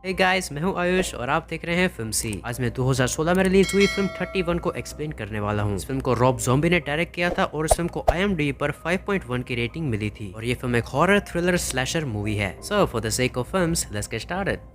Hey guys, मैं हूं आयुष और आप देख रहे हैं फिल्म सी। आज मैं 2016 में रिलीज हुई फिल्म 31 को एक्सप्लेन करने वाला हूं। इस फिल्म को रॉब ज़ॉम्बी ने डायरेक्ट किया था और इस फिल्म को IMDb पर 5.1 की रेटिंग मिली थी और ये फिल्म एक हॉरर थ्रिलर स्लैशर मूवी है। So for the sake of films, let's get started.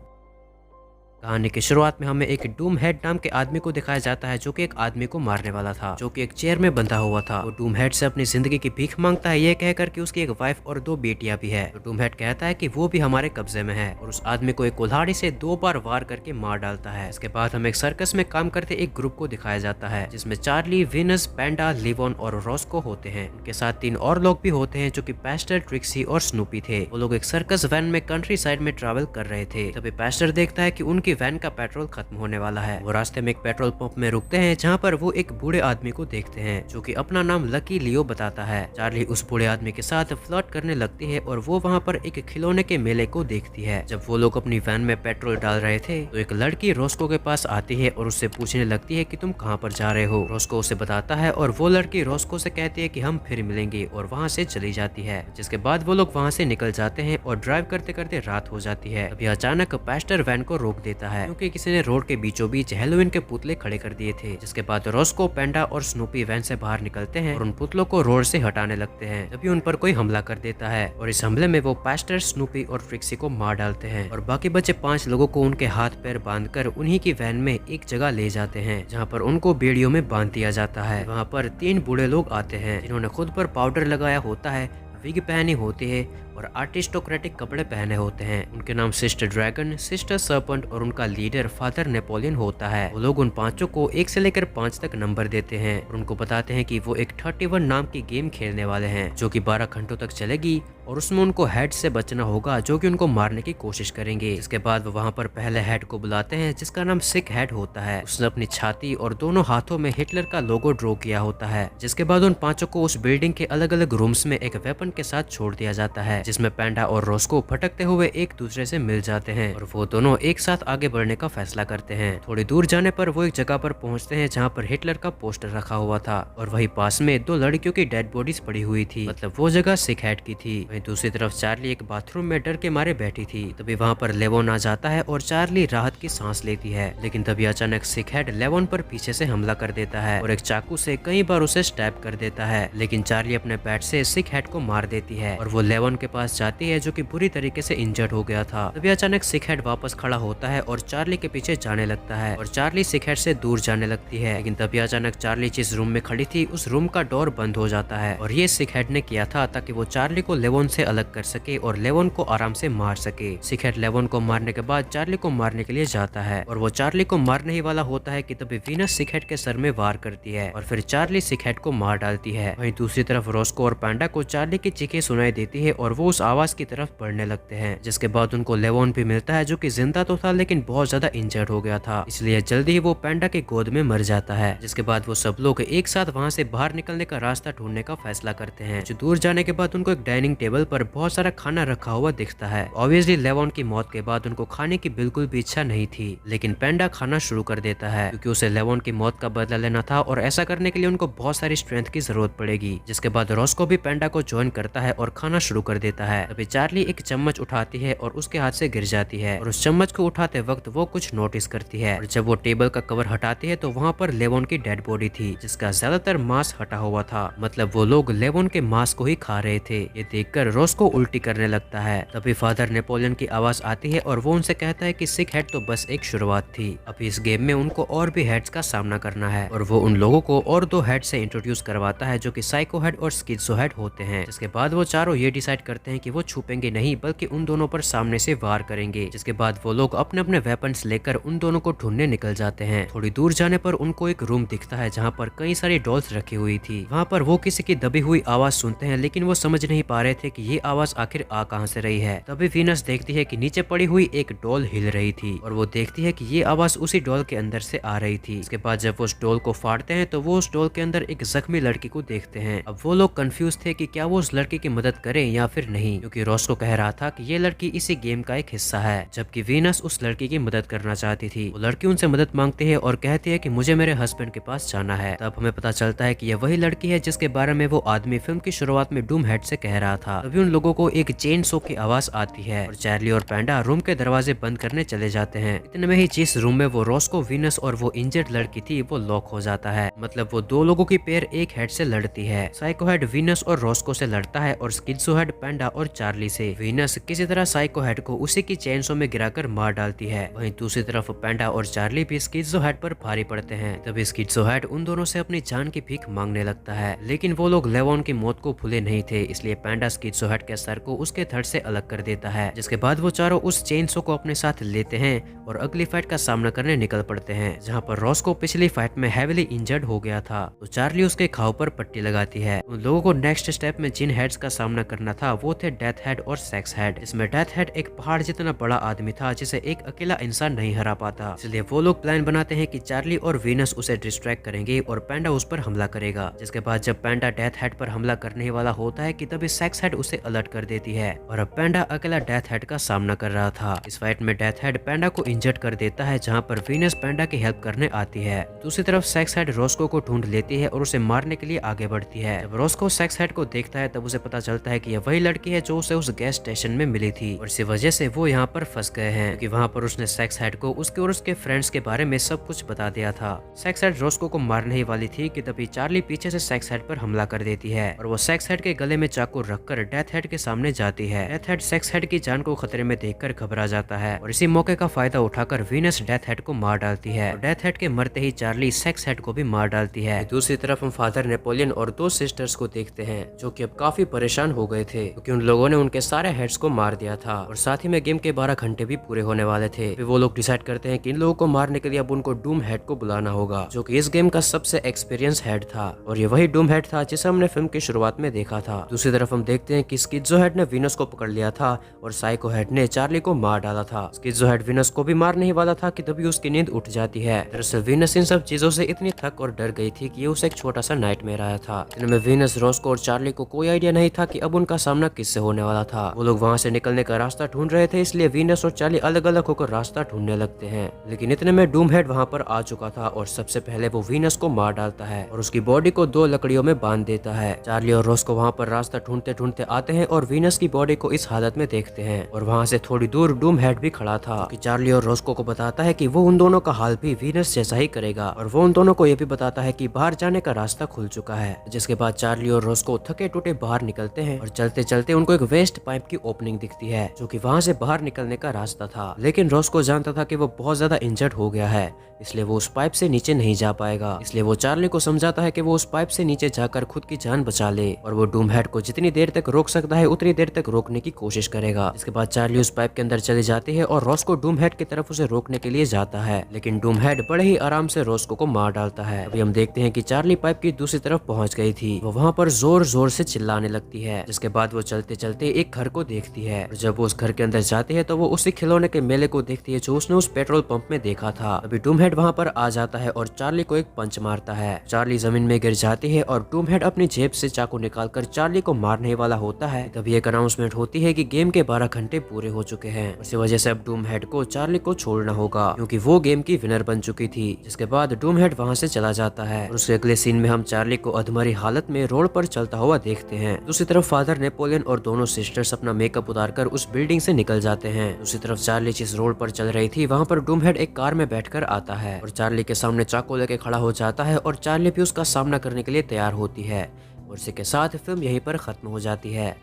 कहानी की शुरुआत में हमें एक डूम हेड नाम के आदमी को दिखाया जाता है जो कि एक आदमी को मारने वाला था, जो कि एक चेयर में बंधा हुआ था। वो डूम हेड से अपनी जिंदगी की भीख मांगता है, ये कहकर कि उसकी एक वाइफ और 2 बेटियां भी है। तो डूम हेड कहता है कि वो भी हमारे कब्जे में है और उस आदमी को एक कुल्हाड़ी से 2 बार वार करके मार डालता है। इसके बाद हमें एक सर्कस में काम करते एक ग्रुप को दिखाया जाता है जिसमें चार्ली, विनस, पैंडा, लिवोन और रॉस्को होते हैं। उनके साथ 3 और लोग भी होते हैं जो कि पैस्टर, ट्रिक्सी और स्नूपी थे। वो लोग एक सर्कस वैन में कंट्री साइड में ट्रैवल कर रहे थे। तभी पैस्टर देखता है कि उनकी वैन का पेट्रोल खत्म होने वाला है। वो रास्ते में एक पेट्रोल पंप में रुकते हैं जहाँ पर वो एक बूढ़े आदमी को देखते हैं जो कि अपना नाम लकी लियो बताता है। चार्ली उस बूढ़े आदमी के साथ फ्लर्ट करने लगती है और वो वहाँ पर एक खिलौने के मेले को देखती है। जब वो लोग अपनी वैन में पेट्रोल डाल रहे थे तो एक लड़की रोस्को के पास आती है और उससे पूछने लगती है कि तुम कहाँ पर जा रहे हो। रोस्को उसे बताता है और वो लड़की रोस्को से कहती है कि हम फिर मिलेंगे और वहाँ से चली जाती है। जिसके बाद वो लोग वहाँ से निकल जाते हैं और ड्राइव करते करते रात हो जाती है। अभी अचानक पैस्टर वैन को रोक देता है क्योंकि किसी ने रोड के बीचों बीच हेलोवीन के पुतले खड़े कर दिए थे। जिसके बाद रोस्को, पैंडा और स्नूपी वैन से बाहर निकलते हैं और उन पुतलों को रोड से हटाने लगते हैं। तभी उन पर कोई हमला कर देता है और इस हमले में वो पैस्टर, स्नूपी और ट्रिक्सी को मार डालते हैं और बाकी बचे 5 लोगों को उनके हाथ पैर बांधकर उन्हीं की वैन में एक जगह ले जाते हैं जहाँ पर उनको बेड़ियों में बांध दिया जाता है। वहाँ पर 3 बूढ़े लोग आते हैं जिन्होंने खुद पर पाउडर लगाया होता है, विग पहनी होती है और आर्टिस्टोक्रेटिक कपड़े पहने होते हैं। उनके नाम सिस्टर ड्रैगन, सिस्टर सर्पेंट और उनका लीडर फादर नेपोलियन होता है। वो लोग उन 5 को 1 से लेकर 5 तक नंबर देते हैं और उनको बताते हैं कि वो एक 31 नाम की गेम खेलने वाले हैं जो कि 12 घंटों तक चलेगी और उसमें उनको हेड से बचना होगा जो कि उनको मारने की कोशिश करेंगे। इसके बाद वो वहाँ पर पहले हेड को बुलाते हैं जिसका नाम सिक हेड होता है। उसने अपनी छाती और दोनों हाथों में हिटलर का लोगो ड्रॉ किया होता है। जिसके बाद उन 5 को उस बिल्डिंग के अलग अलग रूम्स में एक वेपन के साथ छोड़ दिया जाता है जिसमें पैंडा और रोस्को भटकते हुए एक दूसरे से मिल जाते हैं और वो दोनों एक साथ आगे बढ़ने का फैसला करते हैं। थोड़ी दूर जाने पर वो एक जगह पर पहुंचते हैं जहाँ पर हिटलर का पोस्टर रखा हुआ था और वही पास में 2 लड़कियों की डेड बॉडीज पड़ी हुई थी। मतलब वो जगह सिक हेड की थी। वहीं दूसरी तरफ चार्ली एक बाथरूम में डर के मारे बैठी थी। तभी वहाँ पर लेवोन आ जाता है और चार्ली राहत की सांस लेती है। लेकिन तभी अचानक सिक हेड लेवोन पर पीछे से हमला कर देता है और एक चाकू से कई बार उसे स्टैब कर देता है। लेकिन चार्ली अपने बैट से सिक हेड को मार देती है और वो लेवोन के पास जाती है जो कि बुरी तरीके से इंजर्ड हो गया था। तभी अचानक सिक हेड वापस खड़ा होता है और चार्ली के पीछे जाने लगता है और चार्ली सिक हेड से दूर जाने लगती है। लेकिन तभी अचानक चार्ली जिस रूम में खड़ी थी उस रूम का डोर बंद हो जाता है और ये सिक हेड ने किया था ताकि वो चार्ली को लेवोन से अलग कर सके और लेवोन को आराम से मार सके। सिक हेड लेवोन को मारने के बाद चार्ली को मारने के लिए जाता है और वो चार्ली को मारने ही वाला होता है कि तभी वीनस सिक हेड के सर में वार करती है और फिर चार्ली सिक हेड को मार डालती है। वहीं दूसरी तरफ रोस्को और पैंडा को चार्ली की चीखें सुनाई देती है और वो उस आवाज की तरफ बढ़ने लगते हैं। जिसके बाद उनको लेवोन भी मिलता है जो कि जिंदा तो था लेकिन बहुत ज्यादा इंजर्ड हो गया था, इसलिए जल्दी ही वो पैंडा की गोद में मर जाता है। जिसके बाद वो सब लोग एक साथ वहाँ से बाहर निकलने का रास्ता ढूंढने का फैसला करते हैं। जो दूर जाने के बाद उनको एक डाइनिंग टेबल पर बहुत सारा खाना रखा हुआ दिखता है। ऑब्वियसली लेवोन की मौत के बाद उनको खाने की बिल्कुल भी इच्छा नहीं थी, लेकिन पैंडा खाना शुरू कर देता है क्योंकि उसे लेवोन की मौत का बदला लेना था और ऐसा करने के लिए उनको बहुत सारी स्ट्रेंथ की जरूरत पड़ेगी। जिसके बाद रोस्को भी पैंडा को ज्वाइन करता है और खाना शुरू कर देता है। तभी चार्ली एक चम्मच उठाती है और उसके हाथ से गिर जाती है और उस चम्मच को उठाते वक्त वो कुछ नोटिस करती है और जब वो टेबल का कवर हटाती है तो वहाँ पर लेवोन की डेड बॉडी थी जिसका ज्यादातर मांस हटा हुआ था। मतलब वो लोग लेवोन के मांस को ही खा रहे थे। ये देखकर रोस्को उल्टी करने लगता है। तभी फादर नेपोलियन की आवाज आती है और वो उनसे कहता है कि सिक हेड तो बस एक शुरुआत थी, अभी इस गेम में उनको और भी हेड्स का सामना करना है और वो उन लोगों को और 2 हेड से इंट्रोड्यूस करवाता है जो कि साइको हेड और स्किज़ो हेड होते हैं। जिसके बाद वो चारों ये डिसाइड करते हैं कि वो छुपेंगे नहीं बल्कि उन दोनों पर सामने से वार करेंगे। जिसके बाद वो लोग अपने अपने वेपन्स लेकर उन दोनों को ढूंढने निकल जाते हैं। थोड़ी दूर जाने पर उनको एक रूम दिखता है जहाँ पर कई सारी डॉल्स रखी हुई थी। वहाँ पर वो किसी की दबी हुई आवाज सुनते हैं लेकिन वो समझ नहीं पा रहे थे कि ये आवाज आखिर आ कहाँ से रही है। तभी वीनस देखती है कि नीचे पड़ी हुई एक डॉल हिल रही थी और वो देखती है कि ये आवाज उसी डॉल के अंदर से आ रही थी। इसके बाद जब वो उस डॉल को फाड़ते हैं तो वो उस डॉल के अंदर एक जख्मी लड़की को देखते हैं। अब वो लोग कंफ्यूज थे कि क्या वो उस लड़की की मदद करें या फिर नहीं, क्योंकि रॉस्को कह रहा था कि ये लड़की इसी गेम का एक हिस्सा है, जबकि वीनस उस लड़की की मदद करना चाहती थी। वो लड़की उनसे मदद मांगती है और कहती है कि मुझे मेरे हस्बैंड के पास जाना है। तब हमें पता चलता है कि यह वही लड़की है जिसके बारे में वो आदमी फिल्म की शुरुआत में डूम हेड से कह रहा था। तभी उन लोगों को एक चेन सो की आवाज आती है और चार्ली और पैंडा रूम के दरवाजे बंद करने चले जाते हैं। इतने में ही जिस रूम में वो रॉस्को, वीनस और वो इंजर्ड लड़की थी वो लॉक हो जाता है। मतलब वो दो लोगों की पेयर एक हेड से लड़ती है। साइको हेड वीनस और रॉस्को से लड़ता है और स्किज़ो हेड पैंडा और चार्ली से। वीनस किसी तरह साइको हेड को उसी की चेनसो में गिराकर मार डालती है। वहीं दूसरी तरफ पैंडा और चार्ली भी स्किज़ो हेड पर भारी पड़ते हैं। तभी स्किज़ो हेड उन दोनों से अपनी जान की भीख मांगने लगता है, लेकिन वो लोग लेवॉन की मौत को भूले नहीं थे, इसलिए पैंडा स्किज़ो हेड के सर को उसके धड़ से अलग कर देता है। जिसके बाद वो चारों उस चेनसो को अपने साथ लेते हैं और अगली फाइट का सामना करने निकल पड़ते हैं, जहाँ पर रॉस्को पिछली फाइट में हेविली इंजर्ड हो गया था। तो चार्ली उसके घाव पर पट्टी लगाती है। उन लोगों को नेक्स्ट स्टेप में जिन हेड्स का सामना करना था वो थे डेथ हेड और सेक्स हेड। इसमें डेथ हेड एक पहाड़ जितना बड़ा आदमी था जिसे एक अकेला इंसान नहीं हरा पाता, इसलिए वो लोग प्लान बनाते हैं कि चार्ली और वीनस उसे डिस्ट्रैक्ट करेंगे और पैंडा उस पर हमला करेगा। जिसके बाद जब पैंडा डेथ हेड पर हमला करने वाला होता है कि तभी सेक्स हेड उसे अलर्ट कर देती है और अब पैंडा अकेला डेथ हेड का सामना कर रहा था। इस फाइट में डेथ हेड पैंडा को इंजर्ड कर देता है, जहाँ पर वीनस पैंडा की हेल्प करने आती है। दूसरी तरफ सेक्स हेड रॉस्को को ढूंढ लेती है और उसे मारने के लिए आगे बढ़ती है। जब रॉस्को सेक्स हेड को देखता है तब उसे पता चलता है कि यह वही लड़की है जो उसे उस गैस स्टेशन में मिली थी और इसी वजह से वो यहाँ पर फंस गए हैं, क्योंकि वहाँ पर उसने सेक्स हेड को उसके और उसके फ्रेंड्स के बारे में सब कुछ बता दिया था। सेक्स हेड रॉस्को को मारने ही वाली थी कि तभी चार्ली पीछे से सेक्स हेड पर हमला कर देती है और वो सेक्स हेड के गले में चाकू रखकर डेथ हेड के सामने जाती है। डेथ हेड सेक्स हेड की जान को खतरे में देखकर घबरा जाता है और इसी मौके का फायदा उठाकर वीनस डेथ हेड को मार डालती है और डेथ हेड के मरते ही चार्ली सेक्स हेड को भी मार डालती है। दूसरी तरफ हम फादर नेपोलियन और दो सिस्टर्स को देखते हैं जो कि अब काफी परेशान हो गए थे, क्योंकि उन लोगों ने उनके सारे हेड्स को मार दिया था और साथ ही में गेम के 12 घंटे भी पूरे होने वाले थे। फिर वो लोग डिसाइड करते हैं कि इन लोगों को मारने के लिए अब उनको डूम हेड को बुलाना होगा, जो कि इस गेम का सबसे एक्सपीरियंस हेड था और ये वही डूम हेड था जिसे हमने फिल्म की शुरुआत में देखा था। दूसरी तरफ हम देखते हैं कि स्किज़ो हेड ने वीनस को पकड़ लिया था और साइको हेड ने चार्ली को मार डाला था। स्किज़ो हेड वीनस को भी मारने ही वाला था कि तभी उसकी नींद उठ जाती है। दरअसल वीनस इन सब चीजों से इतनी थक और डर गई थी कि ये उसे एक छोटा सा नाइटमेयर आया था। इनमें वीनस, रॉस्को और चार्ली को कोई आइडिया नहीं था कि अब उनका सामना किससे होने वाला था। वो लोग वहाँ से निकलने का रास्ता ढूंढ रहे थे, इसलिए वीनस और चार्ली अलग अलग होकर रास्ता ढूंढने लगते हैं। लेकिन इतने में डूम हेड वहाँ पर आ चुका था और सबसे पहले वो वीनस को मार डालता है और उसकी बॉडी को 2 लकड़ियों में बांध देता है। चार्ली और रॉस्को वहाँ पर रास्ता ढूंढते ढूंढते आते हैं और वीनस की बॉडी को इस हालत में देखते हैं और वहाँ से थोड़ी दूर डूम हेड भी खड़ा था कि चार्ली और रॉस्को को बताता है कि वो उन दोनों का हाल भी वीनस जैसा ही करेगा और वो उन दोनों को ये भी बताता है कि बाहर जाने का रास्ता खुल चुका है। जिसके बाद चार्ली और रॉस्को थके टूटे बाहर निकलते हैं और चलते चलते उनको एक वेस्ट पाइप की ओपनिंग दिखती है जो कि वहाँ से बाहर निकलने का रास्ता था। लेकिन रॉस्को जानता था कि वो बहुत ज्यादा इंजर्ड हो गया है, इसलिए वो उस पाइप से नीचे नहीं जा पाएगा। इसलिए वो चार्ली को समझाता है कि वो उस पाइप से नीचे जाकर खुद की जान बचा ले और वो डूम हेड को जितनी देर तक रोक सकता है उतनी देर तक रोकने की कोशिश करेगा। इसके बाद चार्ली उस पाइप के अंदर चली जाती है और रॉस्को डूम हेड की तरफ उसे रोकने के लिए जाता है, लेकिन डूम हेड बड़े ही आराम से रॉस्को को मार डालता है। अभी हम देखते हैं कि चार्ली पाइप की दूसरी तरफ पहुंच गई थी। वो वहाँ पर जोर जोर से चिल्लाने लगती है। जिसके बाद वो चलते चलते एक घर को देखती है और जब वो उस घर के अंदर जाती है तो वो उसी खिलौने के मेले को देखती है जो उसने उस पेट्रोल पंप में देखा था। अभी डूम हेड वहाँ पर आ जाता है और चार्ली को एक पंच मारता है। चार्ली जमीन में गिर जाती है और डूम हेड अपनी जेब से चाकू निकालकर चार्ली को मारने वाला होता है। तभी एक अनाउंसमेंट होती है कि गेम के 12 घंटे पूरे हो चुके हैं। इसी वजह से अब डूम हेड को चार्ली को छोड़ना होगा क्योंकि वो गेम की विनर बन चुकी थी। जिसके बाद डूम हेड वहाँ से चला जाता है और उसके अगले सीन में हम चार्ली को अधमरी हालत में रोड पर चलता हुआ देखते हैं। दूसरी तरफ फादर नेपोलियन और दोनों सिस्टर्स अपना मेकअप उतारकर उस बिल्डिंग से निकल जाते हैं। दूसरी तरफ चार्ली जिस रोड पर चल रही थी वहाँ पर डूम हेड एक कार में बैठकर आता है और चार्ली के सामने चाकू लेके खड़ा हो जाता है और चार्ली भी उसका सामना करने के लिए तैयार होती है और इसी के साथ फिल्म यहीं पर खत्म हो जाती है।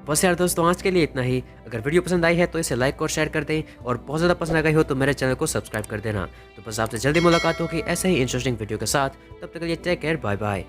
बस यार दोस्तों, आज के लिए इतना ही। अगर वीडियो पसंद आई है तो इसे लाइक और शेयर कर दें और बहुत ज़्यादा पसंद आ गई हो तो मेरे चैनल को सब्सक्राइब कर देना। तो बस आपसे जल्दी मुलाकात होगी ऐसे ही इंटरेस्टिंग वीडियो के साथ। तब तक के लिए टेक केयर, बाय बाय।